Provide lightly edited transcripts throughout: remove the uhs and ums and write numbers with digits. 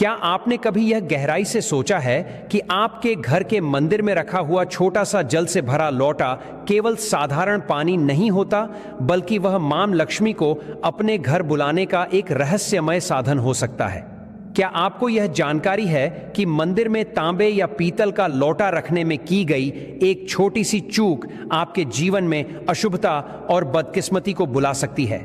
क्या आपने कभी यह गहराई से सोचा है कि आपके घर के मंदिर में रखा हुआ छोटा सा जल से भरा लोटा केवल साधारण पानी नहीं होता, बल्कि वह मां लक्ष्मी को अपने घर बुलाने का एक रहस्यमय साधन हो सकता है? क्या आपको यह जानकारी है कि मंदिर में तांबे या पीतल का लोटा रखने में की गई एक छोटी सी चूक आपके जीवन में अशुभता और बदकिस्मती को बुला सकती है?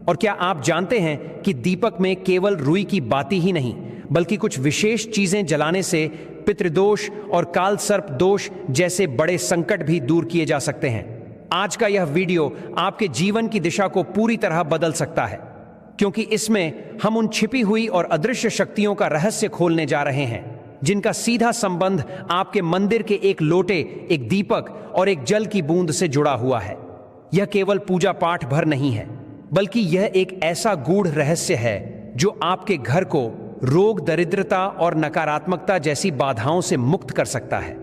और क्या आप जानते हैं कि दीपक में केवल रुई की बाती ही नहीं, बल्कि कुछ विशेष चीजें जलाने से पितृदोष और काल सर्प दोष जैसे बड़े संकट भी दूर किए जा सकते हैं? आज का यह वीडियो आपके जीवन की दिशा को पूरी तरह बदल सकता है, क्योंकि इसमें हम उन छिपी हुई और अदृश्य शक्तियों का रहस्य खोलने जा रहे हैं जिनका सीधा संबंध आपके मंदिर के एक लोटे, एक दीपक और एक जल की बूंद से जुड़ा हुआ है। यह केवल पूजा पाठ भर नहीं है, बल्कि यह एक ऐसा गूढ़ रहस्य है जो आपके घर को रोग, दरिद्रता और नकारात्मकता जैसी बाधाओं से मुक्त कर सकता है।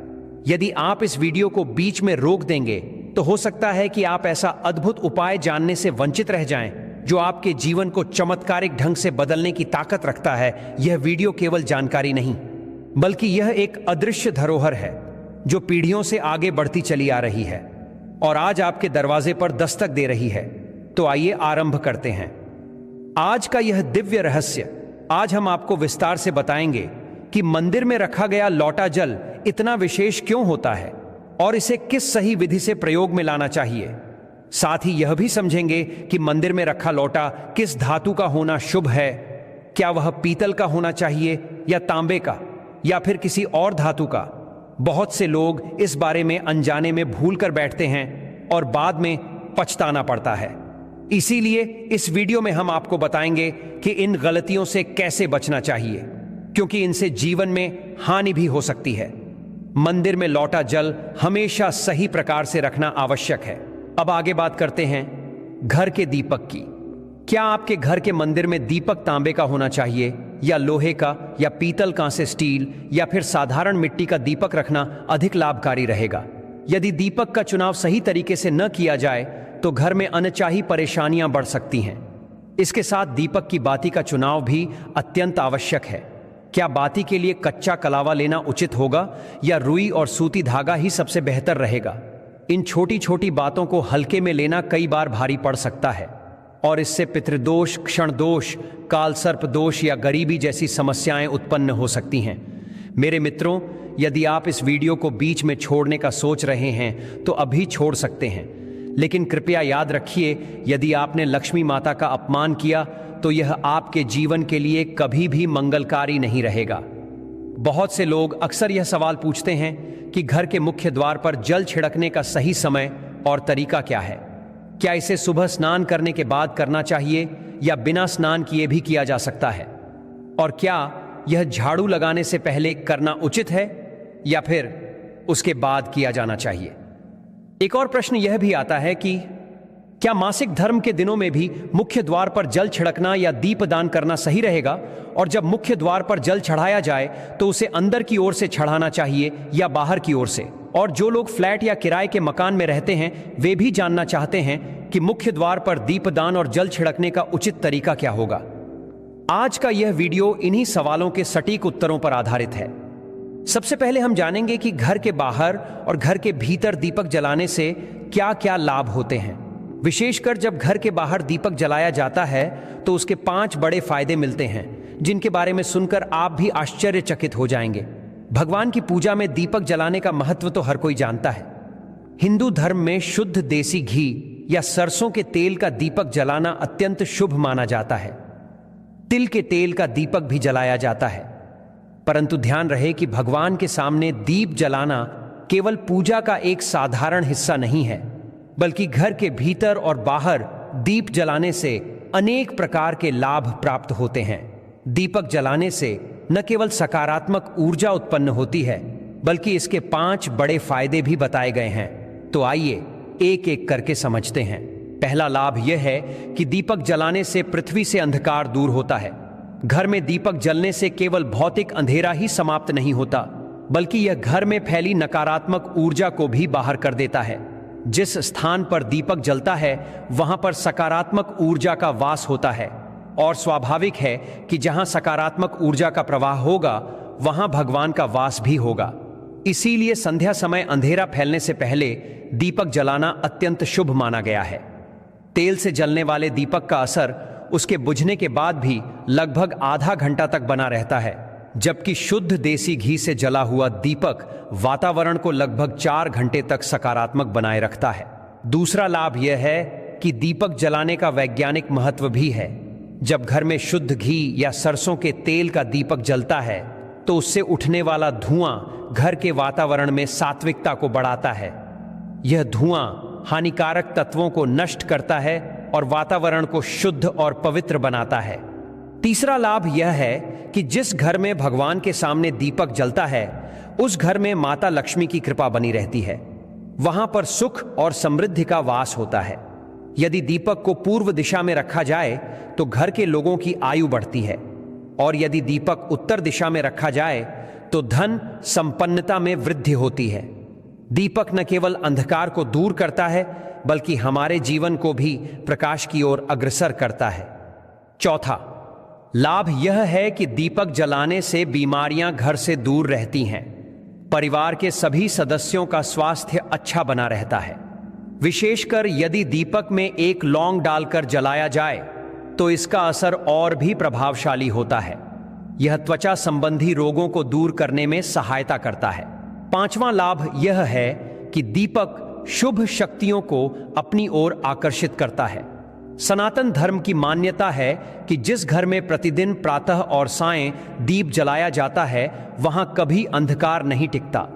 यदि आप इस वीडियो को बीच में रोक देंगे तो हो सकता है कि आप ऐसा अद्भुत उपाय जानने से वंचित रह जाएं जो आपके जीवन को चमत्कारिक ढंग से बदलने की ताकत रखता है। यह वीडियो केवल जानकारी नहीं, बल्कि यह एक अदृश्य धरोहर है जो पीढ़ियों से आगे बढ़ती चली आ रही है और आज आपके दरवाजे पर दस्तक दे रही है। तो आइए आरंभ करते हैं आज का यह दिव्य रहस्य। आज हम आपको विस्तार से बताएंगे कि मंदिर में रखा गया लौटा जल इतना विशेष क्यों होता है और इसे किस सही विधि से प्रयोग में लाना चाहिए। साथ ही यह भी समझेंगे कि मंदिर में रखा लौटा किस धातु का होना शुभ है। क्या वह पीतल का होना चाहिए या तांबे का या फिर किसी और धातु का? बहुत से लोग इस बारे में अनजाने में भूल कर बैठते हैं और बाद में पछताना पड़ता है। इसीलिए इस वीडियो में हम आपको बताएंगे कि इन गलतियों से कैसे बचना चाहिए, क्योंकि इनसे जीवन में हानि भी हो सकती है। मंदिर में लौटा जल हमेशा सही प्रकार से रखना आवश्यक है। अब आगे बात करते हैं घर के दीपक की। क्या आपके घर के मंदिर में दीपक तांबे का होना चाहिए या लोहे का या पीतल, कांसे, स्टील या फिर साधारण मिट्टी का दीपक रखना अधिक लाभकारी रहेगा? यदि दीपक का चुनाव सही तरीके से न किया जाए तो घर में अनचाही परेशानियां बढ़ सकती हैं। इसके साथ दीपक की बाती का चुनाव भी अत्यंत आवश्यक है। क्या बाती के लिए कच्चा कलावा लेना उचित होगा या रुई और सूती धागा ही सबसे बेहतर रहेगा? इन छोटी छोटी बातों को हल्के में लेना कई बार भारी पड़ सकता है और इससे पितृदोष, क्षण दोष, काल सर्प दोष या गरीबी जैसी समस्याएं उत्पन्न हो सकती हैं। मेरे मित्रों, यदि आप इस वीडियो को बीच में छोड़ने का सोच रहे हैं तो अभी छोड़ सकते हैं, लेकिन कृपया याद रखिए, यदि आपने लक्ष्मी माता का अपमान किया तो यह आपके जीवन के लिए कभी भी मंगलकारी नहीं रहेगा। बहुत से लोग अक्सर यह सवाल पूछते हैं कि घर के मुख्य द्वार पर जल छिड़कने का सही समय और तरीका क्या है। क्या इसे सुबह स्नान करने के बाद करना चाहिए या बिना स्नान किए भी किया जा सकता है? और क्या यह झाड़ू लगाने से पहले करना उचित है या फिर उसके बाद किया जाना चाहिए? एक और प्रश्न यह भी आता है कि क्या मासिक धर्म के दिनों में भी मुख्य द्वार पर जल छिड़कना या दीपदान करना सही रहेगा? और जब मुख्य द्वार पर जल चढ़ाया जाए तो उसे अंदर की ओर से चढ़ाना चाहिए या बाहर की ओर से? और जो लोग फ्लैट या किराए के मकान में रहते हैं वे भी जानना चाहते हैं कि मुख्य द्वार पर दीपदान और जल छिड़कने का उचित तरीका क्या होगा। आज का यह वीडियो इन्हीं सवालों के सटीक उत्तरों पर आधारित है। सबसे पहले हम जानेंगे कि घर के बाहर और घर के भीतर दीपक जलाने से क्या क्या लाभ होते हैं। विशेषकर जब घर के बाहर दीपक जलाया जाता है तो उसके 5 बड़े फायदे मिलते हैं, जिनके बारे में सुनकर आप भी आश्चर्यचकित हो जाएंगे। भगवान की पूजा में दीपक जलाने का महत्व तो हर कोई जानता है। हिंदू धर्म में शुद्ध देसी घी या सरसों के तेल का दीपक जलाना अत्यंत शुभ माना जाता है। तिल के तेल का दीपक भी जलाया जाता है। परंतु ध्यान रहे कि भगवान के सामने दीप जलाना केवल पूजा का एक साधारण हिस्सा नहीं है, बल्कि घर के भीतर और बाहर दीप जलाने से अनेक प्रकार के लाभ प्राप्त होते हैं। दीपक जलाने से न केवल सकारात्मक ऊर्जा उत्पन्न होती है, बल्कि इसके 5 बड़े फायदे भी बताए गए हैं। तो आइए एक एक करके समझते हैं। पहला लाभ यह है कि दीपक जलाने से पृथ्वी से अंधकार दूर होता है। घर में दीपक जलने से केवल भौतिक अंधेरा ही समाप्त नहीं होता, बल्कि यह घर में फैली नकारात्मक ऊर्जा को भी बाहर कर देता है। जिस स्थान पर दीपक जलता है वहां पर सकारात्मक ऊर्जा का वास होता है। और स्वाभाविक है कि जहां सकारात्मक ऊर्जा का प्रवाह होगा वहां भगवान का वास भी होगा। इसीलिए संध्या समय अंधेरा फैलने से पहले दीपक जलाना अत्यंत शुभ माना गया है। तेल से जलने वाले दीपक का असर उसके बुझने के बाद भी लगभग आधा घंटा तक बना रहता है, जबकि शुद्ध देसी घी से जला हुआ दीपक वातावरण को लगभग 4 घंटे तक सकारात्मक बनाए रखता है। दूसरा लाभ यह है कि दीपक जलाने का वैज्ञानिक महत्व भी है। जब घर में शुद्ध घी या सरसों के तेल का दीपक जलता है तो उससे उठने वाला धुआं घर के वातावरण में सात्विकता को बढ़ाता है। यह धुआं हानिकारक तत्वों को नष्ट करता है और वातावरण को शुद्ध और पवित्र बनाता है। तीसरा लाभ यह है कि जिस घर में भगवान के सामने दीपक जलता है उस घर में माता लक्ष्मी की कृपा बनी रहती है। वहां पर सुख और समृद्धि का वास होता है। यदि दीपक को पूर्व दिशा में रखा जाए तो घर के लोगों की आयु बढ़ती है, और यदि दीपक उत्तर दिशा में रखा जाए तो धन संपन्नता में वृद्धि होती है। दीपक न केवल अंधकार को दूर करता है बल्कि हमारे जीवन को भी प्रकाश की ओर अग्रसर करता है। चौथा लाभ यह है कि दीपक जलाने से बीमारियां घर से दूर रहती हैं। परिवार के सभी सदस्यों का स्वास्थ्य अच्छा बना रहता है। विशेषकर यदि दीपक में एक लौंग डालकर जलाया जाए तो इसका असर और भी प्रभावशाली होता है। यह त्वचा संबंधी रोगों को दूर करने में सहायता करता है। पांचवां लाभ यह है कि दीपक शुभ शक्तियों को अपनी ओर आकर्षित करता है। सनातन धर्म की मान्यता है कि जिस घर में प्रतिदिन प्रातः और सायं दीप जलाया जाता है वहां कभी अंधकार नहीं टिकता।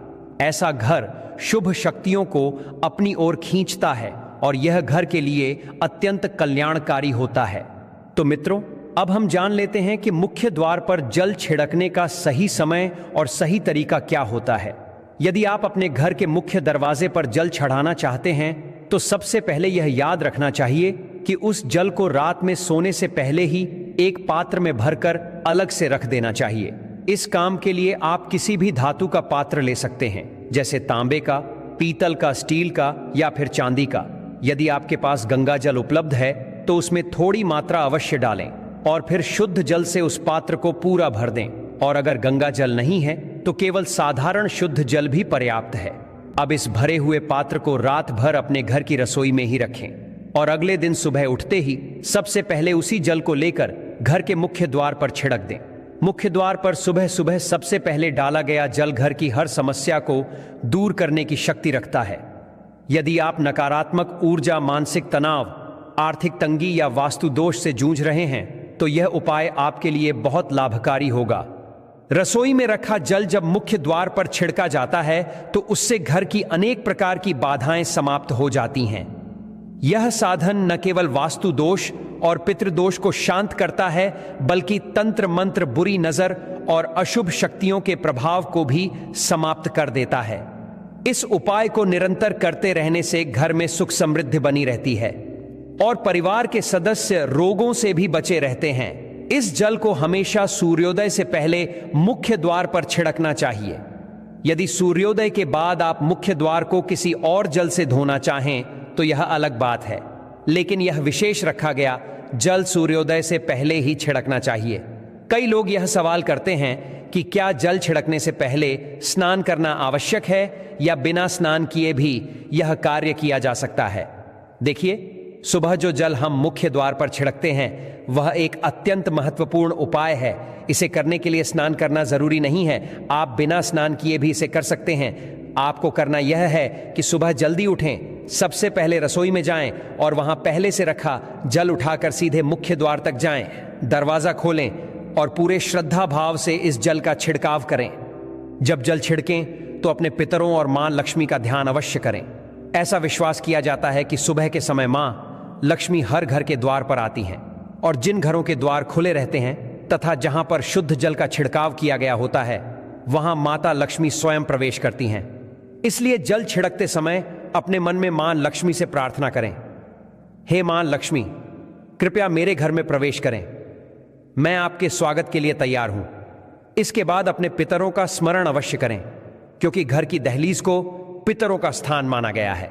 ऐसा घर शुभ शक्तियों को अपनी ओर खींचता है और यह घर के लिए अत्यंत कल्याणकारी होता है। तो मित्रों, अब हम जान लेते हैं कि मुख्य द्वार पर जल छिड़कने का सही समय और सही तरीका क्या होता है। यदि आप अपने घर के मुख्य दरवाजे पर जल चढ़ाना चाहते हैं तो सबसे पहले यह याद रखना चाहिए कि उस जल को रात में सोने से पहले ही एक पात्र में भरकर अलग से रख देना चाहिए। इस काम के लिए आप किसी भी धातु का पात्र ले सकते हैं, जैसे तांबे का, पीतल का, स्टील का या फिर चांदी का। यदि आपके पास गंगा जल उपलब्ध है तो उसमें थोड़ी मात्रा अवश्य डालें और फिर शुद्ध जल से उस पात्र को पूरा भर दें। और अगर गंगा जल नहीं है तो केवल साधारण शुद्ध जल भी पर्याप्त है। अब इस भरे हुए पात्र को रात भर अपने घर की रसोई में ही रखें और अगले दिन सुबह उठते ही सबसे पहले उसी जल को लेकर घर के मुख्य द्वार पर छिड़क दें। मुख्य द्वार पर सुबह सुबह सबसे पहले डाला गया जल घर की हर समस्या को दूर करने की शक्ति रखता है। यदि आप नकारात्मक ऊर्जा, मानसिक तनाव, आर्थिक तंगी या वास्तु दोष से जूझ रहे हैं तो यह उपाय आपके लिए बहुत लाभकारी होगा। रसोई में रखा जल जब मुख्य द्वार पर छिड़का जाता है तो उससे घर की अनेक प्रकार की बाधाएं समाप्त हो जाती हैं। यह साधन न केवल वास्तु दोष और पितृदोष को शांत करता है बल्कि तंत्र मंत्र, बुरी नजर और अशुभ शक्तियों के प्रभाव को भी समाप्त कर देता है। इस उपाय को निरंतर करते रहने से घर में सुख समृद्धि बनी रहती है और परिवार के सदस्य रोगों से भी बचे रहते हैं। इस जल को हमेशा सूर्योदय से पहले मुख्य द्वार पर छिड़कना चाहिए। यदि सूर्योदय के बाद आप मुख्य द्वार को किसी और जल से धोना चाहें तो यह अलग बात है, लेकिन यह विशेष रखा गया जल सूर्योदय से पहले ही छिड़कना चाहिए। कई लोग यह सवाल करते हैं कि क्या जल छिड़कने से पहले स्नान करना आवश्यक है या बिना स्नान किए भी यह कार्य किया जा सकता है। देखिए, सुबह जो जल हम मुख्य द्वार पर छिड़कते हैं वह एक अत्यंत महत्वपूर्ण उपाय है। इसे करने के लिए स्नान करना जरूरी नहीं है, आप बिना स्नान किए भी इसे कर सकते हैं। आपको करना यह है कि सुबह जल्दी उठें, सबसे पहले रसोई में जाएं और वहां पहले से रखा जल उठाकर सीधे मुख्य द्वार तक जाएं, दरवाजा खोलें और पूरे श्रद्धा भाव से इस जल का छिड़काव करें। जब जल छिड़कें तो अपने पितरों और मां लक्ष्मी का ध्यान अवश्य करें। ऐसा विश्वास किया जाता है कि सुबह के समय मां लक्ष्मी हर घर के द्वार पर आती हैं और जिन घरों के द्वार खुले रहते हैं तथा जहां पर शुद्ध जल का छिड़काव किया गया होता है वहां माता लक्ष्मी स्वयं प्रवेश करती हैं। इसलिए जल छिड़कते समय अपने मन में मां लक्ष्मी से प्रार्थना करें, हे मां लक्ष्मी, कृपया मेरे घर में प्रवेश करें, मैं आपके स्वागत के लिए तैयार हूं। इसके बाद अपने पितरों का स्मरण अवश्य करें, क्योंकि घर की दहलीज को पितरों का स्थान माना गया है।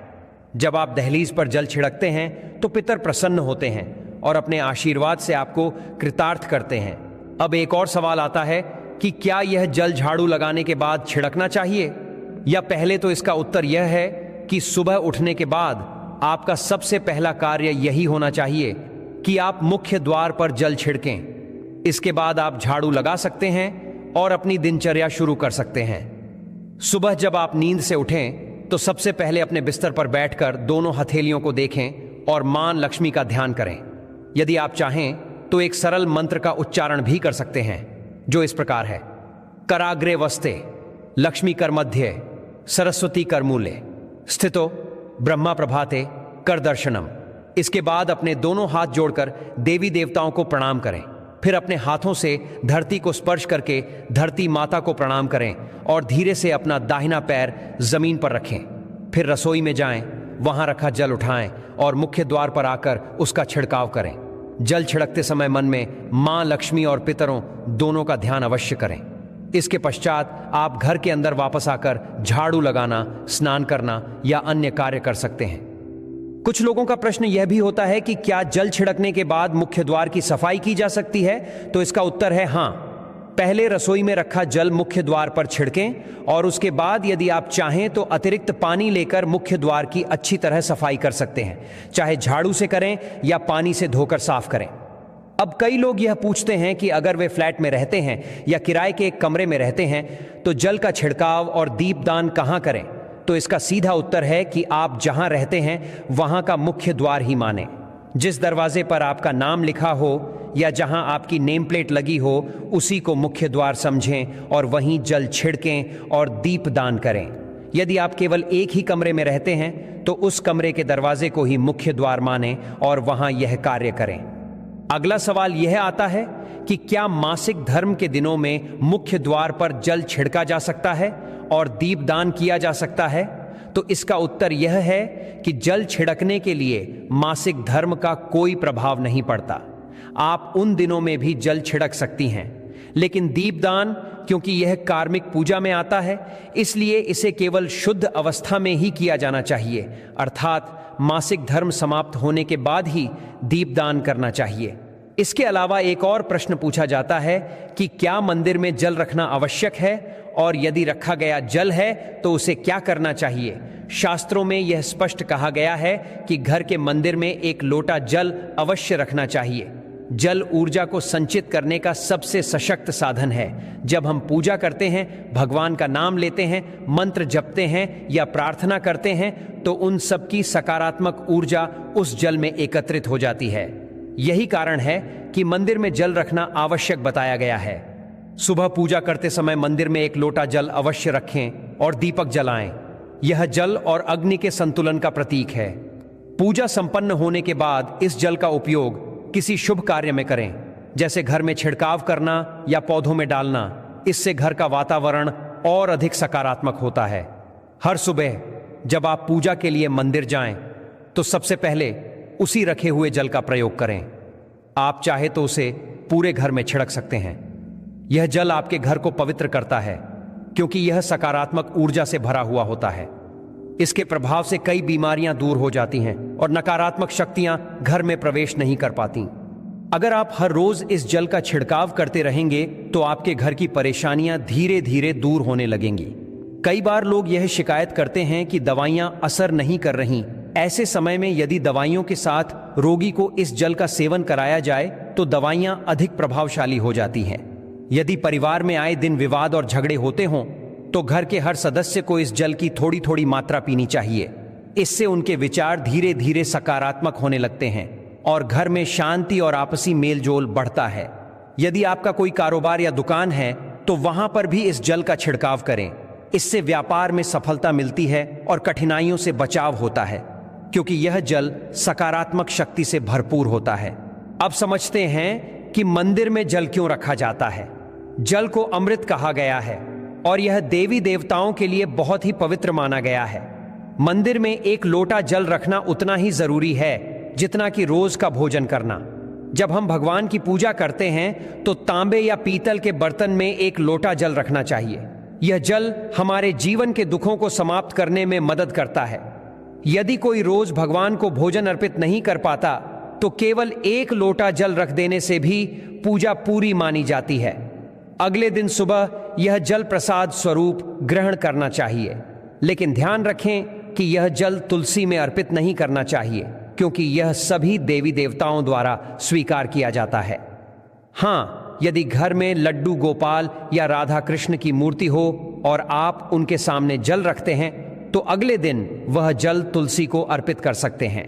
जब आप दहलीज पर जल छिड़कते हैं तो पितर प्रसन्न होते हैं और अपने आशीर्वाद से आपको कृतार्थ करते हैं। अब एक और सवाल आता है कि क्या यह जल झाड़ू लगाने के बाद छिड़कना चाहिए, या पहले तो इसका उत्तर यह है कि सुबह उठने के बाद आपका सबसे पहला कार्य यही होना चाहिए कि आप मुख्य द्वार पर जल छिड़कें। इसके बाद आप झाड़ू लगा सकते हैं और अपनी दिनचर्या शुरू कर सकते हैं। सुबह जब आप नींद से उठें तो सबसे पहले अपने बिस्तर पर बैठकर दोनों हथेलियों को देखें और मां लक्ष्मी का ध्यान करें। यदि आप चाहें तो एक सरल मंत्र का उच्चारण भी कर सकते हैं, जो इस प्रकार है: कराग्रे वस्ते लक्ष्मी कर मध्य सरस्वती कर मूले स्थितो ब्रह्मा प्रभाते कर दर्शनम। इसके बाद अपने दोनों हाथ जोड़कर देवी देवताओं को प्रणाम करें। फिर अपने हाथों से धरती को स्पर्श करके धरती माता को प्रणाम करें और धीरे से अपना दाहिना पैर जमीन पर रखें। फिर रसोई में जाएं, वहां रखा जल उठाएं और मुख्य द्वार पर आकर उसका छिड़काव करें। जल छिड़कते समय मन में मां लक्ष्मी और पितरों दोनों का ध्यान अवश्य करें। इसके पश्चात आप घर के अंदर वापस आकर झाड़ू लगाना, स्नान करना या अन्य कार्य कर सकते हैं। कुछ लोगों का प्रश्न यह भी होता है कि क्या जल छिड़कने के बाद मुख्य द्वार की सफाई की जा सकती है? तो इसका उत्तर है हां। पहले रसोई में रखा जल मुख्य द्वार पर छिड़कें और उसके बाद यदि आप चाहें तो अतिरिक्त पानी लेकर मुख्य द्वार की अच्छी तरह सफाई कर सकते हैं, चाहे झाड़ू से करें या पानी से धोकर साफ करें। अब कई लोग यह पूछते हैं कि अगर वे फ्लैट में रहते हैं या किराए के एक कमरे में रहते हैं तो जल का छिड़काव और दीपदान कहां करें? तो इसका सीधा उत्तर है कि आप जहां रहते हैं वहां का मुख्य द्वार ही माने। जिस दरवाजे पर आपका नाम लिखा हो या जहां आपकी नेम प्लेट लगी हो उसी को मुख्य द्वार समझें और वहीं जल छिड़कें और दीपदान करें। यदि आप केवल एक ही कमरे में रहते हैं तो उस कमरे के दरवाजे को ही मुख्य द्वार माने और वहां यह कार्य करें। अगला सवाल यह आता है कि क्या मासिक धर्म के दिनों में मुख्य द्वार पर जल छिड़का जा सकता है और दीपदान किया जा सकता है? तो इसका उत्तर यह है कि जल छिड़कने के लिए मासिक धर्म का कोई प्रभाव नहीं पड़ता। आप उन दिनों में भी जल छिड़क सकती हैं, लेकिन दीपदान, क्योंकि यह कार्मिक पूजा में आता है, इसलिए इसे केवल शुद्ध अवस्था में ही किया जाना चाहिए, अर्थात मासिक धर्म समाप्त होने के बाद ही दीपदान करना चाहिए। इसके अलावा एक और प्रश्न पूछा जाता है कि क्या मंदिर में जल रखना आवश्यक है, और यदि रखा गया जल है तो उसे क्या करना चाहिए? शास्त्रों में यह स्पष्ट कहा गया है कि घर के मंदिर में एक लोटा जल अवश्य रखना चाहिए। जल ऊर्जा को संचित करने का सबसे सशक्त साधन है। जब हम पूजा करते हैं, भगवान का नाम लेते हैं, मंत्र जपते हैं या प्रार्थना करते हैं तो उन सब की सकारात्मक ऊर्जा उस जल में एकत्रित हो जाती है। यही कारण है कि मंदिर में जल रखना आवश्यक बताया गया है। सुबह पूजा करते समय मंदिर में एक लोटा जल अवश्य रखें और दीपक जलाएं। यह जल और अग्नि के संतुलन का प्रतीक है। पूजा संपन्न होने के बाद इस जल का उपयोग किसी शुभ कार्य में करें, जैसे घर में छिड़काव करना या पौधों में डालना। इससे घर का वातावरण और अधिक सकारात्मक होता है। हर सुबह जब आप पूजा के लिए मंदिर जाएं, तो सबसे पहले उसी रखे हुए जल का प्रयोग करें। आप चाहे तो उसे पूरे घर में छिड़क सकते हैं। यह जल आपके घर को पवित्र करता है, क्योंकि यह सकारात्मक ऊर्जा से भरा हुआ होता है। इसके प्रभाव से कई बीमारियां दूर हो जाती हैं और नकारात्मक शक्तियां घर में प्रवेश नहीं कर पाती। अगर आप हर रोज इस जल का छिड़काव करते रहेंगे तो आपके घर की परेशानियां धीरे धीरे दूर होने लगेंगी। कई बार लोग यह शिकायत करते हैं कि दवाइयां असर नहीं कर रही। ऐसे समय में यदि दवाइयों के साथ रोगी को इस जल का सेवन कराया जाए तो दवाइयां अधिक प्रभावशाली हो जाती हैं। यदि परिवार में आए दिन विवाद और झगड़े होते हों तो घर के हर सदस्य को इस जल की थोड़ी थोड़ी मात्रा पीनी चाहिए। इससे उनके विचार धीरे धीरे सकारात्मक होने लगते हैं और घर में शांति और आपसी मेलजोल बढ़ता है। यदि आपका कोई कारोबार या दुकान है तो वहां पर भी इस जल का छिड़काव करें। इससे व्यापार में सफलता मिलती है और कठिनाइयों से बचाव होता है, क्योंकि यह जल सकारात्मक शक्ति से भरपूर होता है। अब समझते हैं कि मंदिर में जल क्यों रखा जाता है। जल को अमृत कहा गया है और यह देवी देवताओं के लिए बहुत ही पवित्र माना गया है। मंदिर में एक लोटा जल रखना उतना ही जरूरी है जितना कि रोज का भोजन करना। जब हम भगवान की पूजा करते हैं तो तांबे या पीतल के बर्तन में एक लोटा जल रखना चाहिए। यह जल हमारे जीवन के दुखों को समाप्त करने में मदद करता है। यदि कोई रोज भगवान को भोजन अर्पित नहीं कर पाता तो केवल एक लोटा जल रख देने से भी पूजा पूरी मानी जाती है। अगले दिन सुबह यह जल प्रसाद स्वरूप ग्रहण करना चाहिए, लेकिन ध्यान रखें कि यह जल तुलसी में अर्पित नहीं करना चाहिए, क्योंकि यह सभी देवी देवताओं द्वारा स्वीकार किया जाता है। हाँ, यदि घर में लड्डू गोपाल या राधा कृष्ण की मूर्ति हो और आप उनके सामने जल रखते हैं, तो अगले दिन वह जल तुलसी को अर्पित कर सकते हैं।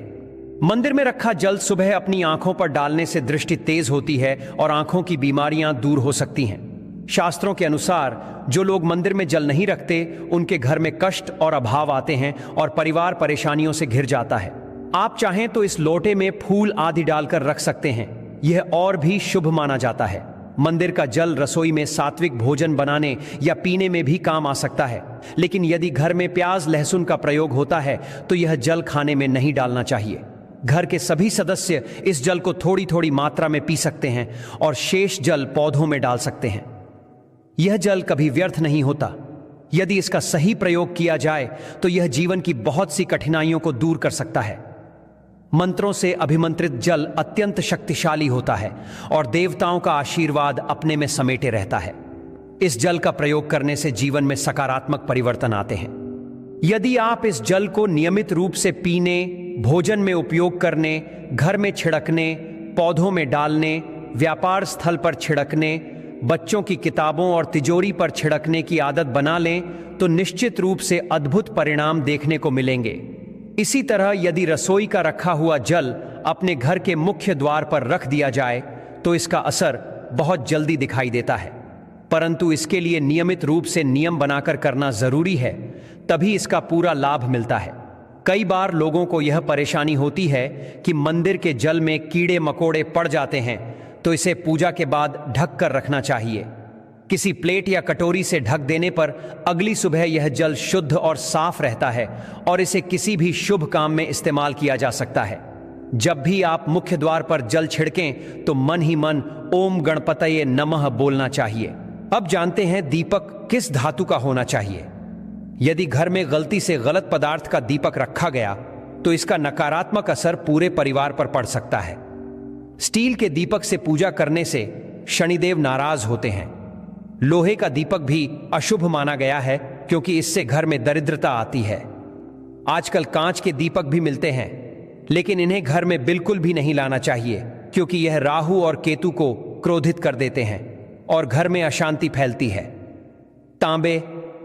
मंदिर में रखा जल सुबह अपनी आंखों पर डालने से दृष्टि तेज होती है और आंखों की बीमारियां दूर हो सकती हैं। शास्त्रों के अनुसार जो लोग मंदिर में जल नहीं रखते, उनके घर में कष्ट और अभाव आते हैं और परिवार परेशानियों से घिर जाता है। आप चाहें तो इस लोटे में फूल आदि डालकर रख सकते हैं, यह और भी शुभ माना जाता है। मंदिर का जल रसोई में सात्विक भोजन बनाने या पीने में भी काम आ सकता है, लेकिन यदि घर में प्याज लहसुन का प्रयोग होता है तो यह जल खाने में नहीं डालना चाहिए। घर के सभी सदस्य इस जल को थोड़ी थोड़ी मात्रा में पी सकते हैं और शेष जल पौधों में डाल सकते हैं। यह जल कभी व्यर्थ नहीं होता। यदि इसका सही प्रयोग किया जाए तो यह जीवन की बहुत सी कठिनाइयों को दूर कर सकता है। मंत्रों से अभिमंत्रित जल अत्यंत शक्तिशाली होता है और देवताओं का आशीर्वाद अपने में समेटे रहता है। इस जल का प्रयोग करने से जीवन में सकारात्मक परिवर्तन आते हैं। यदि आप इस जल को नियमित रूप से पीने, भोजन में उपयोग करने, घर में छिड़कने, पौधों में डालने, व्यापार स्थल पर छिड़कने, बच्चों की किताबों और तिजोरी पर छिड़कने की आदत बना लें, तो निश्चित रूप से अद्भुत परिणाम देखने को मिलेंगे। इसी तरह यदि रसोई का रखा हुआ जल अपने घर के मुख्य द्वार पर रख दिया जाए तो इसका असर बहुत जल्दी दिखाई देता है, परंतु इसके लिए नियमित रूप से नियम बनाकर करना जरूरी है, तभी इसका पूरा लाभ मिलता है। कई बार लोगों को यह परेशानी होती है कि मंदिर के जल में कीड़े मकोड़े पड़ जाते हैं, तो इसे पूजा के बाद ढक कर रखना चाहिए। किसी प्लेट या कटोरी से ढक देने पर अगली सुबह यह जल शुद्ध और साफ रहता है और इसे किसी भी शुभ काम में इस्तेमाल किया जा सकता है। जब भी आप मुख्य द्वार पर जल छिड़कें तो मन ही मन ओम गणपतये नमः बोलना चाहिए। अब जानते हैं दीपक किस धातु का होना चाहिए। यदि घर में गलती से गलत पदार्थ का दीपक रखा गया तो इसका नकारात्मक असर पूरे परिवार पर पड़ सकता है। स्टील के दीपक से पूजा करने से शनिदेव नाराज होते हैं। लोहे का दीपक भी अशुभ माना गया है, क्योंकि इससे घर में दरिद्रता आती है। आजकल कांच के दीपक भी मिलते हैं, लेकिन इन्हें घर में बिल्कुल भी नहीं लाना चाहिए, क्योंकि यह राहु और केतु को क्रोधित कर देते हैं और घर में अशांति फैलती है। तांबे,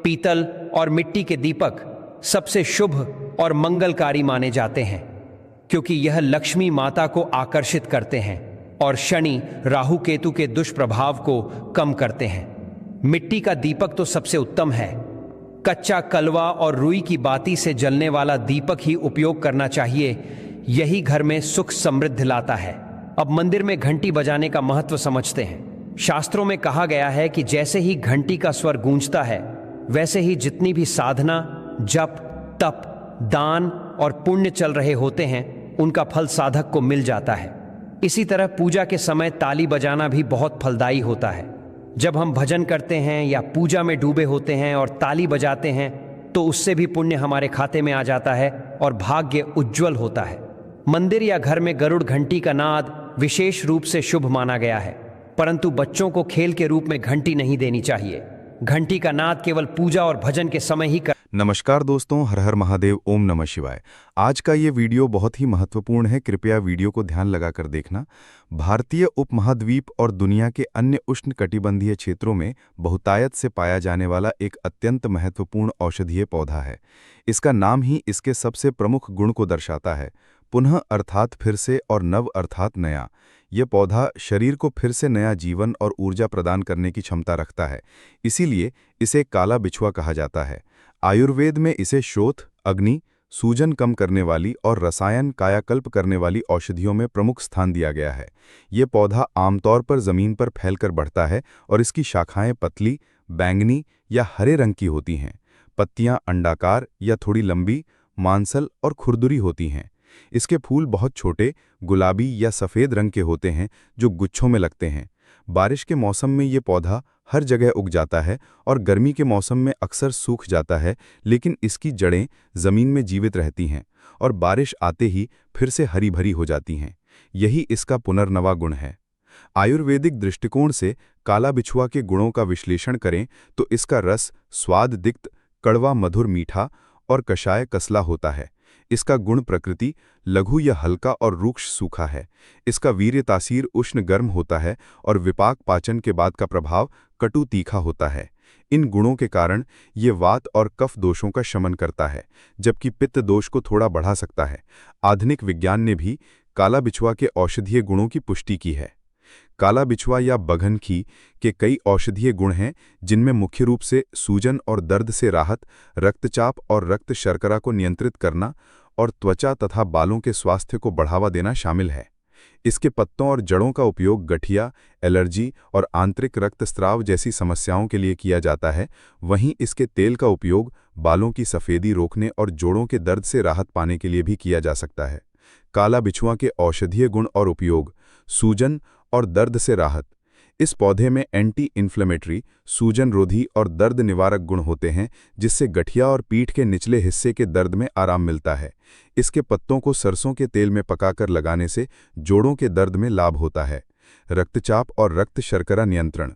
पीतल और मिट्टी के दीपक सबसे शुभ और मंगलकारी माने जाते हैं, क्योंकि यह लक्ष्मी माता को आकर्षित करते हैं और शनि राहु केतु के दुष्प्रभाव को कम करते हैं। मिट्टी का दीपक तो सबसे उत्तम है। कच्चा कलवा और रुई की बाती से जलने वाला दीपक ही उपयोग करना चाहिए, यही घर में सुख समृद्धि लाता है। अब मंदिर में घंटी बजाने का महत्व समझते हैं। शास्त्रों में कहा गया है कि जैसे ही घंटी का स्वर गूंजता है, वैसे ही जितनी भी साधना, जप, तप, दान और पुण्य चल रहे होते हैं, उनका फल साधक को मिल जाता है। इसी तरह पूजा के समय ताली बजाना भी बहुत फलदायी होता है। जब हम भजन करते हैं या पूजा में डूबे होते हैं और ताली बजाते हैं, तो उससे भी पुण्य हमारे खाते में आ जाता है और भाग्य उज्जवल होता है। मंदिर या घर में गरुड़ घंटी का नाद विशेष रूप से शुभ माना गया है, परंतु बच्चों को खेल के रूप में घंटी नहीं देनी चाहिए। घंटी का नाद केवल पूजा और भजन के समय ही नमस्कार दोस्तों, हर हर महादेव, ओम नमः शिवाय। आज का ये वीडियो बहुत ही महत्वपूर्ण है, कृपया वीडियो को ध्यान लगाकर देखना। भारतीय उपमहाद्वीप और दुनिया के अन्य उष्णकटिबंधीय क्षेत्रों में बहुतायत से पाया जाने वाला एक अत्यंत महत्वपूर्ण औषधीय पौधा है। इसका नाम ही इसके सबसे प्रमुख गुण को दर्शाता है, पुनः अर्थात फिर से और नव अर्थात नया। यह पौधा शरीर को फिर से नया जीवन और ऊर्जा प्रदान करने की क्षमता रखता है, इसीलिए इसे काला बिछुआ कहा जाता है। आयुर्वेद में इसे शोथ, अग्नि, सूजन कम करने वाली और रसायन कायाकल्प करने वाली औषधियों में प्रमुख स्थान दिया गया है। ये पौधा आमतौर पर जमीन पर फैलकर बढ़ता है और इसकी शाखाएं पतली, बैंगनी या हरे रंग की होती हैं। पत्तियां अंडाकार या थोड़ी लंबी, मांसल और खुरदुरी होती हैं। इसके फूल बहुत छोटे, गुलाबी या सफ़ेद रंग के होते हैं जो गुच्छों में लगते हैं। बारिश के मौसम में ये पौधा हर जगह उग जाता है और गर्मी के मौसम में अक्सर सूख जाता है, लेकिन इसकी जड़ें ज़मीन में जीवित रहती हैं और बारिश आते ही फिर से हरी भरी हो जाती हैं। यही इसका पुनर्नवा गुण है। आयुर्वेदिक दृष्टिकोण से काला बिछुआ के गुणों का विश्लेषण करें तो इसका रस स्वाद तिक्त, कड़वा मधुर मीठा और कषाय कसला होता है। इसका गुण प्रकृति लघु या हल्का और रूक्ष सूखा है। इसका वीर्य तासीर उष्ण गर्म होता है और विपाक पाचन के बाद का प्रभाव कटु तीखा होता है। इन गुणों के कारण ये वात और कफ दोषों का शमन करता है, जबकि पित्त दोष को थोड़ा बढ़ा सकता है। आधुनिक विज्ञान ने भी काला बिछुआ के औषधीय गुणों की पुष्टि की है। काला बिछुआ या बघनखी के कई औषधीय गुण हैं, जिनमें मुख्य रूप से सूजन और दर्द से राहत, रक्तचाप और रक्त शर्करा को नियंत्रित करना और त्वचा तथा बालों के स्वास्थ्य को बढ़ावा देना शामिल है। इसके पत्तों और जड़ों का उपयोग गठिया, एलर्जी और आंतरिक रक्तस्राव जैसी समस्याओं के लिए किया जाता है। वहीं इसके तेल का उपयोग बालों की सफ़ेदी रोकने और जोड़ों के दर्द से राहत पाने के लिए भी किया जा सकता है। काला बिछुआ के औषधीय गुण और उपयोग: सूजन और दर्द से राहत। इस पौधे में एंटी इन्फ्लेमेटरी, सूजन रोधी और दर्द निवारक गुण होते हैं, जिससे गठिया और पीठ के निचले हिस्से के दर्द में आराम मिलता है। इसके पत्तों को सरसों के तेल में पकाकर लगाने से जोड़ों के दर्द में लाभ होता है। रक्तचाप और रक्त शर्करा नियंत्रण।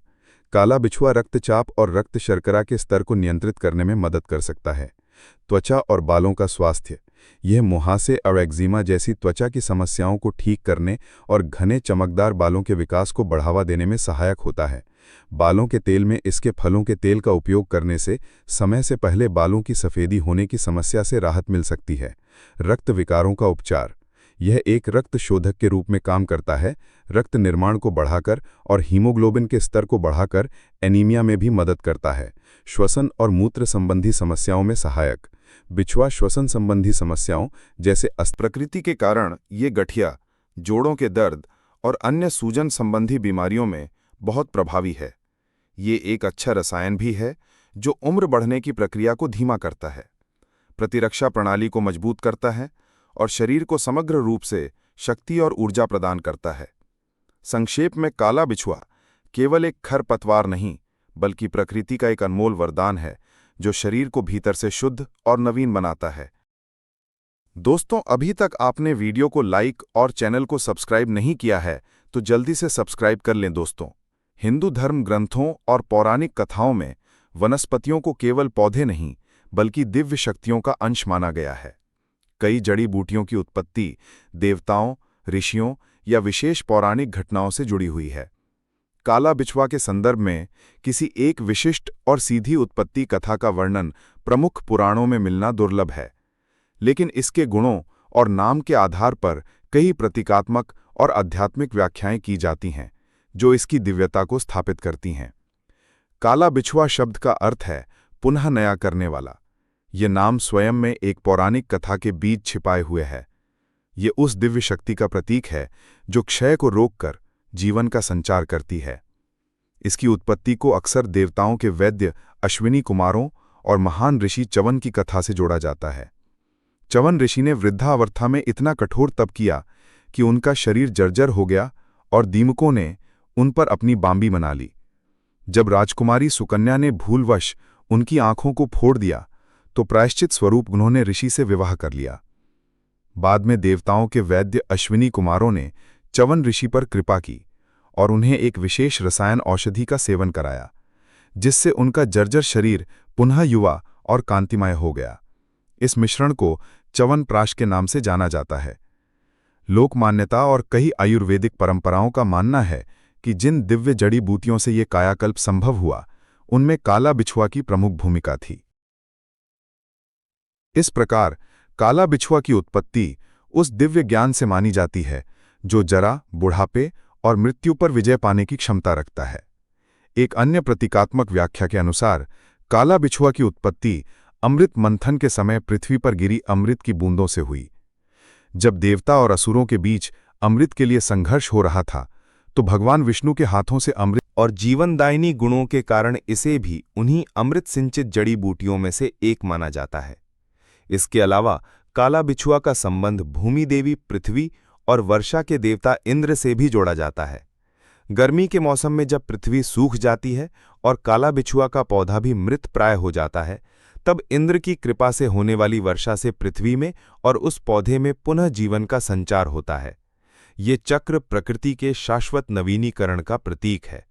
काला बिछुआ रक्तचाप और रक्त शर्करा के स्तर को नियंत्रित करने में मदद कर सकता है। त्वचा और बालों का स्वास्थ्य। यह मुहासे और एक्जिमा जैसी त्वचा की समस्याओं को ठीक करने और घने चमकदार बालों के विकास को बढ़ावा देने में सहायक होता है। बालों के तेल में इसके फलों के तेल का उपयोग करने से समय से पहले बालों की सफ़ेदी होने की समस्या से राहत मिल सकती है। रक्त विकारों का उपचार। यह एक रक्त शोधक के रूप में काम करता है, रक्त निर्माण को बढ़ाकर और हीमोग्लोबिन के स्तर को बढ़ाकर एनीमिया में भी मदद करता है। श्वसन और मूत्र संबंधी समस्याओं में सहायक। बिछुआ श्वसन संबंधी समस्याओं जैसे प्रकृति के कारण ये गठिया, जोड़ों के दर्द और अन्य सूजन संबंधी बीमारियों में बहुत प्रभावी है। ये एक अच्छा रसायन भी है जो उम्र बढ़ने की प्रक्रिया को धीमा करता है, प्रतिरक्षा प्रणाली को मजबूत करता है और शरीर को समग्र रूप से शक्ति और ऊर्जा प्रदान करता है। संक्षेप में, काला बिछुआ केवल एक खरपतवार नहीं, बल्कि प्रकृति का एक अनमोल वरदान है जो शरीर को भीतर से शुद्ध और नवीन बनाता है। दोस्तों, अभी तक आपने वीडियो को लाइक और चैनल को सब्सक्राइब नहीं किया है तो जल्दी से सब्सक्राइब कर लें। दोस्तों, हिंदू धर्म ग्रंथों और पौराणिक कथाओं में वनस्पतियों को केवल पौधे नहीं बल्कि दिव्य शक्तियों का अंश माना गया है। कई जड़ी बूटियों की उत्पत्ति देवताओं, ऋषियों या विशेष पौराणिक घटनाओं से जुड़ी हुई है। काला बिछुआ के संदर्भ में किसी एक विशिष्ट और सीधी उत्पत्ति कथा का वर्णन प्रमुख पुराणों में मिलना दुर्लभ है, लेकिन इसके गुणों और नाम के आधार पर कई प्रतीकात्मक और आध्यात्मिक व्याख्याएं की जाती हैं जो इसकी दिव्यता को स्थापित करती हैं। काला बिछुआ शब्द का अर्थ है पुनः नया करने वाला। ये नाम स्वयं में एक पौराणिक कथा के बीच छिपाए हुए है। ये उस दिव्य शक्ति का प्रतीक है जो क्षय को रोककर जीवन का संचार करती है। इसकी उत्पत्ति को अक्सर देवताओं के वैद्य अश्विनी कुमारों और महान ऋषि च्यवन की कथा से जोड़ा जाता है। च्यवन ऋषि ने वृद्धावस्था में इतना कठोर तप किया कि उनका शरीर जर्जर हो गया और दीमकों ने उन पर अपनी बांबी बना ली। जब राजकुमारी सुकन्या ने भूलवश उनकी आंखों को फोड़ दिया तो प्रायश्चित स्वरूप उन्होंने ऋषि से विवाह कर लिया। बाद में देवताओं के वैद्य अश्विनी कुमारों ने च्यवन ऋषि पर कृपा की और उन्हें एक विशेष रसायन औषधि का सेवन कराया, जिससे उनका जर्जर शरीर पुनः युवा और कांतिमय हो गया। इस मिश्रण को च्यवनप्राश के नाम से जाना जाता है। लोक मान्यता और कई आयुर्वेदिक परंपराओं का मानना है कि जिन दिव्य जड़ी बूटियों से ये कायाकल्प संभव हुआ, उनमें काला बिछुआ की प्रमुख भूमिका थी। इस प्रकार काला बिछुआ की उत्पत्ति उस दिव्य ज्ञान से मानी जाती है जो जरा, बुढ़ापे और मृत्यु पर विजय पाने की क्षमता रखता है। एक अन्य प्रतीकात्मक व्याख्या के अनुसार काला बिछुआ की उत्पत्ति अमृत मंथन के समय पृथ्वी पर गिरी अमृत की बूंदों से हुई। जब देवता और असुरों के बीच अमृत के लिए संघर्ष हो रहा था तो भगवान विष्णु के हाथों से अमृत और जीवनदायिनी गुणों के कारण इसे भी उन्हीं अमृत सिंचित जड़ी बूटियों में से एक माना जाता है। इसके अलावा काला बिछुआ का संबंध भूमि देवी पृथ्वी और वर्षा के देवता इंद्र से भी जोड़ा जाता है। गर्मी के मौसम में जब पृथ्वी सूख जाती है और काला बिछुआ का पौधा भी मृत प्राय हो जाता है, तब इंद्र की कृपा से होने वाली वर्षा से पृथ्वी में और उस पौधे में पुनः जीवन का संचार होता है। ये चक्र प्रकृति के शाश्वत नवीनीकरण का प्रतीक है।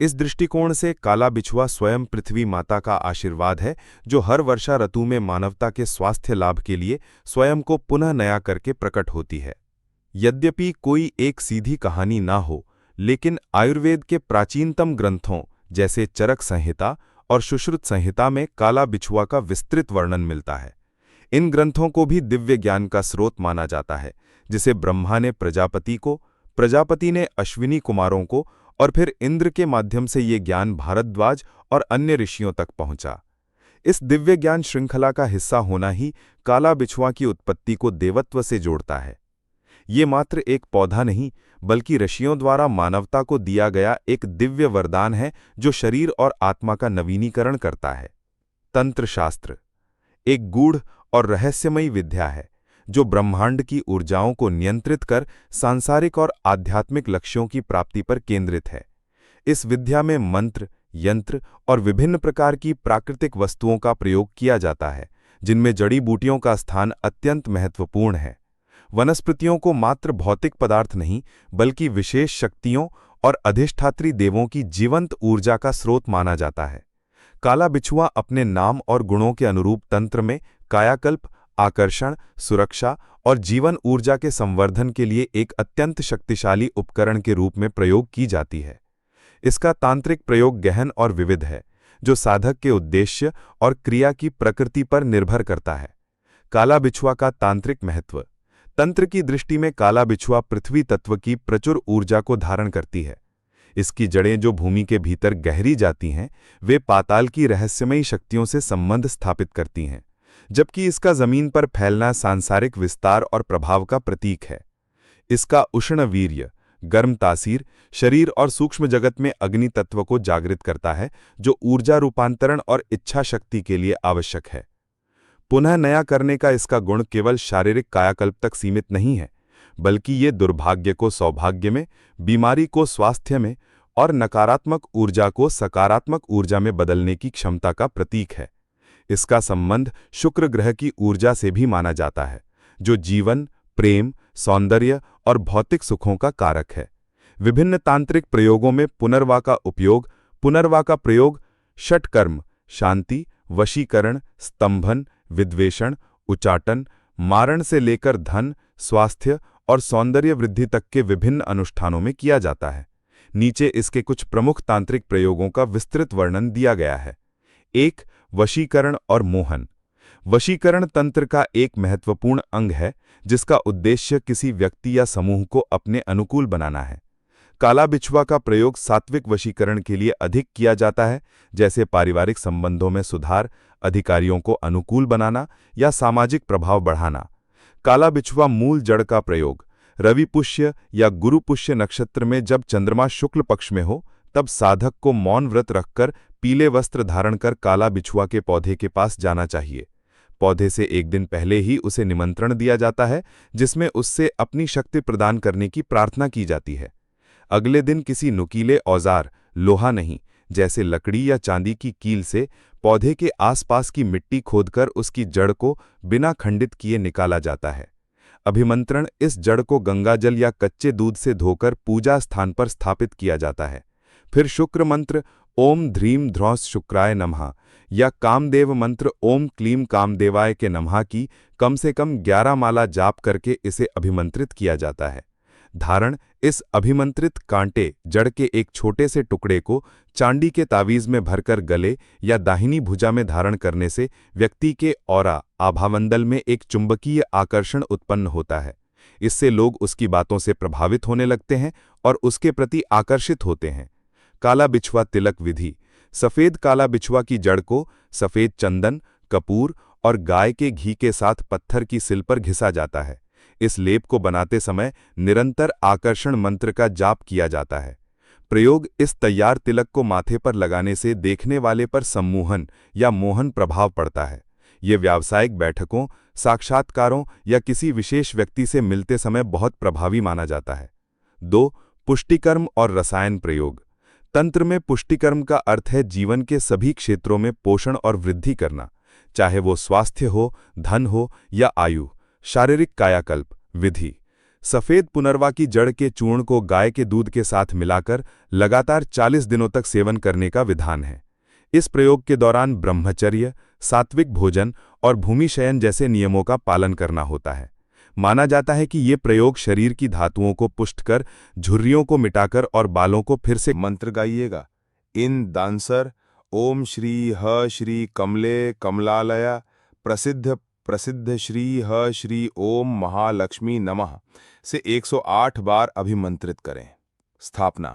इस दृष्टिकोण से काला बिछुआ स्वयं पृथ्वी माता का आशीर्वाद है, जो हर वर्षा ऋतु में मानवता के स्वास्थ्य लाभ के लिए स्वयं को पुनः नया करके प्रकट होती है। यद्यपि कोई एक सीधी कहानी ना हो, लेकिन आयुर्वेद के प्राचीनतम ग्रंथों जैसे चरक संहिता और सुश्रुत संहिता में काला बिछुआ का विस्तृत वर्णन मिलता है। इन ग्रंथों को भी दिव्य ज्ञान का स्रोत माना जाता है, जिसे ब्रह्मा ने प्रजापति को, प्रजापति ने अश्विनी कुमारों को और फिर इंद्र के माध्यम से ये ज्ञान भारद्वाज और अन्य ऋषियों तक पहुंचा। इस दिव्य ज्ञान श्रृंखला का हिस्सा होना ही काला बिछुआ की उत्पत्ति को देवत्व से जोड़ता है। ये मात्र एक पौधा नहीं, बल्कि ऋषियों द्वारा मानवता को दिया गया एक दिव्य वरदान है, जो शरीर और आत्मा का नवीनीकरण करता है। तंत्रशास्त्र एक गूढ़ और रहस्यमयी विद्या है, जो ब्रह्मांड की ऊर्जाओं को नियंत्रित कर सांसारिक और आध्यात्मिक लक्ष्यों की प्राप्ति पर केंद्रित है। इस विद्या में मंत्र, यंत्र और विभिन्न प्रकार की प्राकृतिक वस्तुओं का प्रयोग किया जाता है, जिनमें जड़ी बूटियों का स्थान अत्यंत महत्वपूर्ण है। वनस्पतियों को मात्र भौतिक पदार्थ नहीं, बल्कि विशेष शक्तियों और अधिष्ठात्री देवों की जीवंत ऊर्जा का स्रोत माना जाता है। काला बिछुआ अपने नाम और गुणों के अनुरूप तंत्र में कायाकल्प, आकर्षण, सुरक्षा और जीवन ऊर्जा के संवर्धन के लिए एक अत्यंत शक्तिशाली उपकरण के रूप में प्रयोग की जाती है। इसका तांत्रिक प्रयोग गहन और विविध है, जो साधक के उद्देश्य और क्रिया की प्रकृति पर निर्भर करता है। काला बिछुआ का तांत्रिक महत्व। तंत्र की दृष्टि में काला बिछुआ पृथ्वी तत्व की प्रचुर ऊर्जा को धारण करती है। इसकी जड़ें, जो भूमि के भीतर गहरी जाती हैं, वे पाताल की रहस्यमयी शक्तियों से संबंध स्थापित करती हैं, जबकि इसका जमीन पर फैलना सांसारिक विस्तार और प्रभाव का प्रतीक है। इसका उष्ण वीर्य, गर्म तासीर, शरीर और सूक्ष्म जगत में अग्नि तत्व को जागृत करता है, जो ऊर्जा रूपांतरण और इच्छा शक्ति के लिए आवश्यक है। पुनः नया करने का इसका गुण केवल शारीरिक कायाकल्प तक सीमित नहीं है, बल्कि ये दुर्भाग्य को सौभाग्य में, बीमारी को स्वास्थ्य में और नकारात्मक ऊर्जा को सकारात्मक ऊर्जा में बदलने की क्षमता का प्रतीक है। इसका संबंध शुक्र ग्रह की ऊर्जा से भी माना जाता है, जो जीवन, प्रेम, सौंदर्य और भौतिक सुखों का कारक है। विभिन्न तांत्रिक प्रयोगों में पुनर्वा का प्रयोग षटकर्म, शांति, वशीकरण, स्तंभन, विद्वेषण, उचाटन, मारण से लेकर धन, स्वास्थ्य और सौंदर्य वृद्धि तक के विभिन्न अनुष्ठानों में किया जाता है। नीचे इसके कुछ प्रमुख तांत्रिक प्रयोगों का विस्तृत वर्णन दिया गया है। 1. वशीकरण और मोहन। वशीकरण तंत्र का एक महत्वपूर्ण अंग है, जिसका उद्देश्य किसी व्यक्ति या समूह को अपने अनुकूल बनाना है। काला बिछुआ का प्रयोग सात्विक वशीकरण के लिए अधिक किया जाता है, जैसे पारिवारिक संबंधों में सुधार, अधिकारियों को अनुकूल बनाना या सामाजिक प्रभाव बढ़ाना। काला बिछुआ मूल जड़ का प्रयोग रवि पुष्य या गुरु पुष्य नक्षत्र में जब चंद्रमा शुक्ल पक्ष में हो, तब साधक को मौन व्रत रखकर पीले वस्त्र धारण कर काला बिछुआ के पौधे के पास जाना चाहिए। पौधे से एक दिन पहले ही उसे निमंत्रण दिया जाता है, जिसमें उससे अपनी शक्ति प्रदान करने की प्रार्थना की जाती है। अगले दिन किसी नुकीले औजार, लोहा नहीं, जैसे लकड़ी या चांदी की कील से पौधे के आसपास की मिट्टी खोदकर उसकी जड़ को बिना खंडित किए निकाला जाता है। अभिमंत्रण इस जड़ को गंगाजल या कच्चे दूध से धोकर पूजा स्थान पर स्थापित किया जाता है। फिर शुक्र मंत्र ओम ध्रीम ध्रौस शुक्राय नमः या कामदेव मंत्र ओम क्लीम कामदेवाय के नमः की कम से कम 11 माला जाप करके इसे अभिमंत्रित किया जाता है। धारण इस अभिमंत्रित कांटे जड़ के एक छोटे से टुकड़े को चांदी के तावीज में भरकर गले या दाहिनी भुजा में धारण करने से व्यक्ति के ऑरा आभामंडल में एक चुंबकीय आकर्षण उत्पन्न होता है। इससे लोग उसकी बातों से प्रभावित होने लगते हैं और उसके प्रति आकर्षित होते हैं। काला बिछुआ तिलक विधि। सफेद काला बिछुआ की जड़ को सफेद चंदन, कपूर और गाय के घी के साथ पत्थर की सिल पर घिसा जाता है। इस लेप को बनाते समय निरंतर आकर्षण मंत्र का जाप किया जाता है। प्रयोग इस तैयार तिलक को माथे पर लगाने से देखने वाले पर सम्मोहन या मोहन प्रभाव पड़ता है। ये व्यावसायिक बैठकों, साक्षात्कारों या किसी विशेष व्यक्ति से मिलते समय बहुत प्रभावी माना जाता है। 2. पुष्टिकर्म और रसायन प्रयोग। तंत्र में पुष्टिकर्म का अर्थ है जीवन के सभी क्षेत्रों में पोषण और वृद्धि करना, चाहे वो स्वास्थ्य हो, धन हो या आयु। शारीरिक कायाकल्प विधि। सफेद पुनर्वा की जड़ के चूर्ण को गाय के दूध के साथ मिलाकर लगातार 40 दिनों तक सेवन करने का विधान है। इस प्रयोग के दौरान ब्रह्मचर्य, सात्विक भोजन और भूमि शयन जैसे नियमों का पालन करना होता है। माना जाता है कि ये प्रयोग शरीर की धातुओं को पुष्ट कर, झुर्रियों को मिटाकर और बालों को फिर से मंत्र गाइएगा। इन दांसर ओम श्री ह श्री कमले कमलालया प्रसिद्ध प्रसिद्ध श्री ह श्री ओम महालक्ष्मी नमः से 108 बार अभिमंत्रित करें। स्थापना: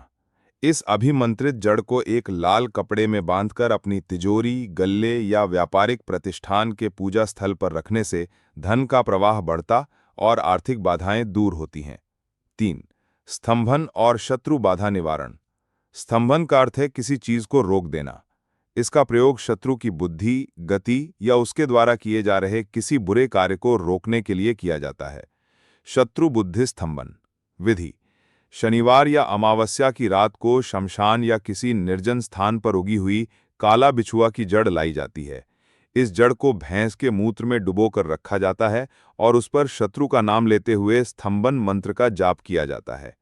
इस अभिमंत्रित जड़ को एक लाल कपड़े में बांधकर अपनी तिजोरी, गल्ले या व्यापारिक प्रतिष्ठान के पूजा स्थल पर रखने से धन का प्रवाह बढ़ता और आर्थिक बाधाएं दूर होती हैं। 3. स्तंभन और शत्रु बाधा निवारण। स्तंभन का अर्थ है किसी चीज को रोक देना। इसका प्रयोग शत्रु की बुद्धि, गति या उसके द्वारा किए जा रहे किसी बुरे कार्य को रोकने के लिए किया जाता है। शत्रु बुद्धि स्तंभन। विधि: शनिवार या अमावस्या की रात को शमशान या किसी निर्जन स्थान पर उगी हुई काला बिछुआ की जड़ लाई जाती है। इस जड़ को भैंस के मूत्र में डुबोकर रखा जाता है और उस पर शत्रु का नाम लेते हुए स्तंभन मंत्र का जाप किया जाता है।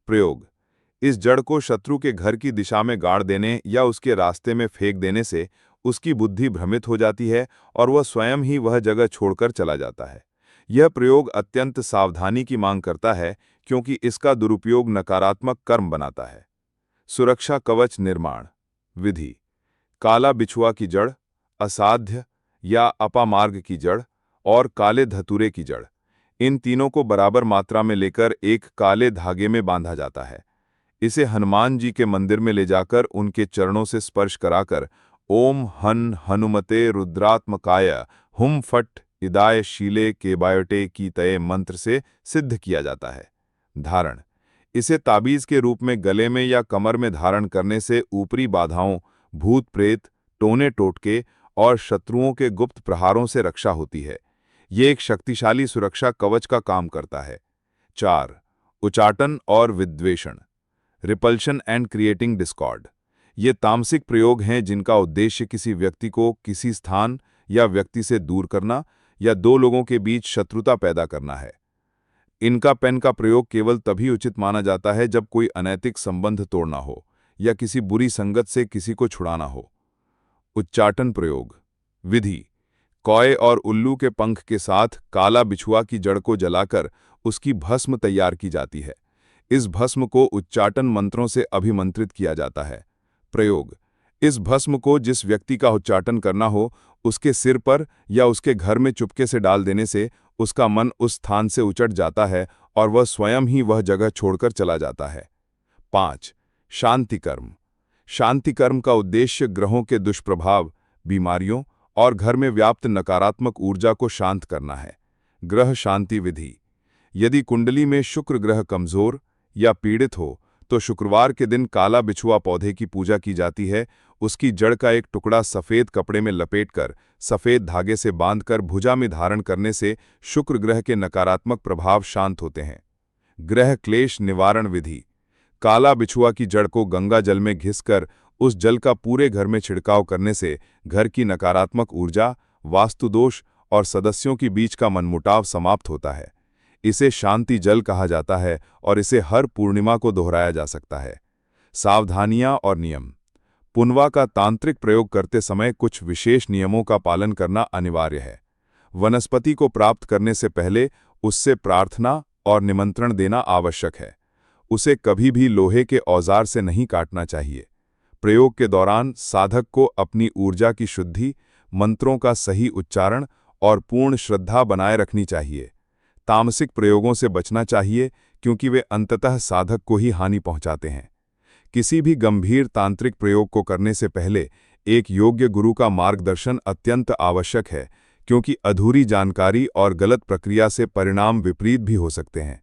प्रयोग: इस जड़ को शत्रु के घर की दिशा में गाड़ देने या उसके रास्ते में फेंक देने से उसकी बुद्धि भ्रमित हो जाती है और वह स्वयं ही वह जगह छोड़कर चला जाता है। यह प्रयोग अत्यंत सावधानी की मांग करता है क्योंकि इसका दुरुपयोग नकारात्मक कर्म बनाता है। सुरक्षा कवच निर्माण। विधि: काला बिछुआ की जड़, असाध्य या अपामार्ग की जड़ और काले धतूरे की जड़, इन तीनों को बराबर मात्रा में लेकर एक काले धागे में बांधा जाता है। इसे हनुमान जी के मंदिर में ले जाकर उनके चरणों से स्पर्श कराकर ओम हन हनुमते रुद्रात्मकाय हुम फट इदाय शीले केबायोटे की तय मंत्र से सिद्ध किया जाता है। धारण: इसे ताबीज के रूप में गले में या कमर में धारण करने से ऊपरी बाधाओं, भूत प्रेत, टोने टोटके और शत्रुओं के गुप्त प्रहारों से रक्षा होती है। ये एक शक्तिशाली सुरक्षा कवच का काम करता है। 4. उचाटन और विद्वेषण। Repulsion and creating discord. ये तामसिक प्रयोग हैं जिनका उद्देश्य किसी व्यक्ति को किसी स्थान या व्यक्ति से दूर करना या दो लोगों के बीच शत्रुता पैदा करना है। इनका पेन का प्रयोग केवल तभी उचित माना जाता है जब कोई अनैतिक संबंध तोड़ना हो या किसी बुरी संगत से किसी को छुड़ाना हो। उच्चाटन प्रयोग। विधि: कौए और उल्लू के पंख के साथ काला बिछुआ की जड़ को जलाकर उसकी भस्म तैयार की जाती है। इस भस्म को उच्चाटन मंत्रों से अभिमंत्रित किया जाता है। प्रयोग: इस भस्म को जिस व्यक्ति का उच्चाटन करना हो उसके सिर पर या उसके घर में चुपके से डाल देने से उसका मन उस स्थान से उचट जाता है और वह स्वयं ही वह जगह छोड़कर चला जाता है। 5. शांति कर्म। शांति कर्म का उद्देश्य ग्रहों के दुष्प्रभाव, बीमारियों और घर में व्याप्त नकारात्मक ऊर्जा को शांत करना है। ग्रह शांति विधि: यदि कुंडली में शुक्र ग्रह कमजोर या पीड़ित हो तो शुक्रवार के दिन काला बिछुआ पौधे की पूजा की जाती है। उसकी जड़ का एक टुकड़ा सफेद कपड़े में लपेटकर सफेद धागे से बांधकर भुजा में धारण करने से शुक्र ग्रह के नकारात्मक प्रभाव शांत होते हैं। ग्रह क्लेश निवारण विधि: काला बिछुआ की जड़ को गंगा जल में घिसकर उस जल का पूरे घर में छिड़काव करने से घर की नकारात्मक ऊर्जा, वास्तुदोष और सदस्यों के बीच का मनमुटाव समाप्त होता है। इसे शांति जल कहा जाता है और इसे हर पूर्णिमा को दोहराया जा सकता है। सावधानियां और नियम। पुनवा का तांत्रिक प्रयोग करते समय कुछ विशेष नियमों का पालन करना अनिवार्य है। वनस्पति को प्राप्त करने से पहले उससे प्रार्थना और निमंत्रण देना आवश्यक है। उसे कभी भी लोहे के औजार से नहीं काटना चाहिए। प्रयोग के दौरान साधक को अपनी ऊर्जा की शुद्धि, मंत्रों का सही उच्चारण और पूर्ण श्रद्धा बनाए रखनी चाहिए। तामसिक प्रयोगों से बचना चाहिए क्योंकि वे अंततः साधक को ही हानि पहुंचाते हैं। किसी भी गंभीर तांत्रिक प्रयोग को करने से पहले एक योग्य गुरु का मार्गदर्शन अत्यंत आवश्यक है क्योंकि अधूरी जानकारी और गलत प्रक्रिया से परिणाम विपरीत भी हो सकते हैं।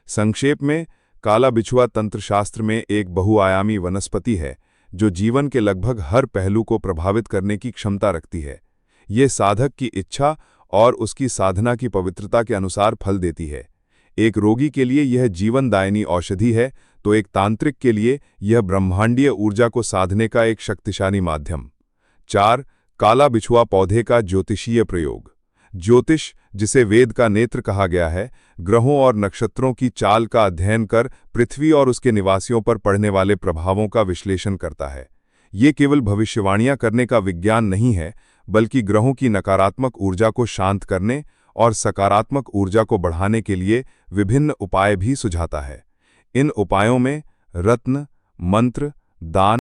संक्षेप में, काला बिछुआ तंत्रशास्त्र में एक बहुआयामी वनस्पति है जो जीवन के लगभग हर पहलू को प्रभावित करने की क्षमता रखती है। ये साधक की इच्छा और उसकी साधना की पवित्रता के अनुसार फल देती है। एक रोगी के लिए यह जीवनदायिनी औषधि है तो एक तांत्रिक के लिए यह ब्रह्मांडीय ऊर्जा को साधने का एक शक्तिशाली माध्यम। 4. काला बिछुआ पौधे का ज्योतिषीय प्रयोग। ज्योतिष जिसे वेद का नेत्र कहा गया है, ग्रहों और नक्षत्रों की चाल का अध्ययन कर पृथ्वी और उसके निवासियों पर पड़ने वाले प्रभावों का विश्लेषण करता है। ये केवल भविष्यवाणियां करने का विज्ञान नहीं है, बल्कि ग्रहों की नकारात्मक ऊर्जा को शांत करने और सकारात्मक ऊर्जा को बढ़ाने के लिए विभिन्न उपाय भी सुझाता है। इन उपायों में रत्न, मंत्र, दान